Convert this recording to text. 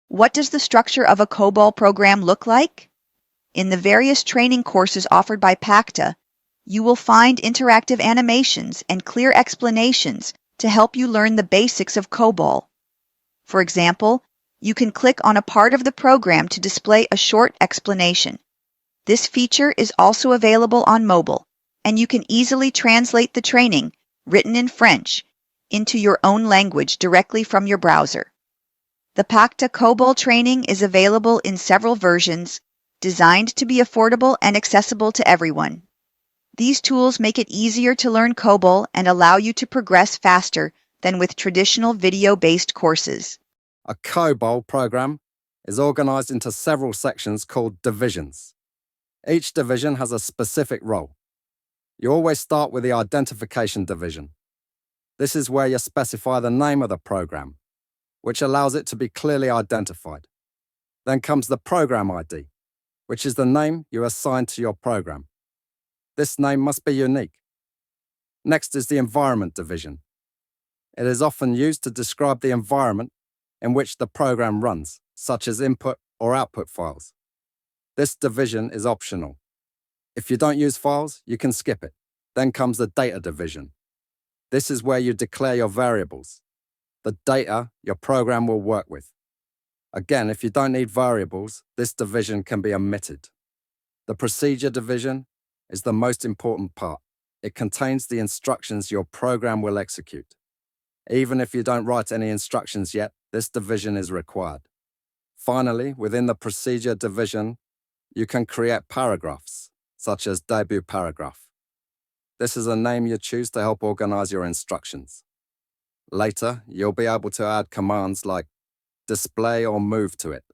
What does the structure of a COBOL program look like? In the various training courses offered by Pacta, you will find interactive animations and clear explanations to help you learn the basics of COBOL. For example, you can click on a part of the program to display a short explanation. This feature is also available on mobile, and you can easily translate the training, written in French, into your own language directly from your browser. The Pacta COBOL training is available in several versions, designed to be affordable and accessible to everyone. These tools make it easier to learn COBOL and allow you to progress faster than with traditional video-based courses. A COBOL program is organized into several sections called divisions. Each division has a specific role. You always start with the identification division. This is where you specify the name of the program, which allows it to be clearly identified. Then comes the program ID, which is the name you assign to your program. This name must be unique. Next is the environment division. It is often used to describe the environment in which the program runs, such as input or output files. This division is optional. If you don't use files, you can skip it. Then comes the data division. This is where you declare your variables, the data your program will work with. Again, if you don't need variables, this division can be omitted. The procedure division is the most important part. It contains the instructions your program will execute. Even if you don't write any instructions yet, this division is required. Finally, within the procedure division, you can create paragraphs, such as DebutParagraphe. This is a name you choose to help organize your instructions. Later, you'll be able to add commands like display or move to it.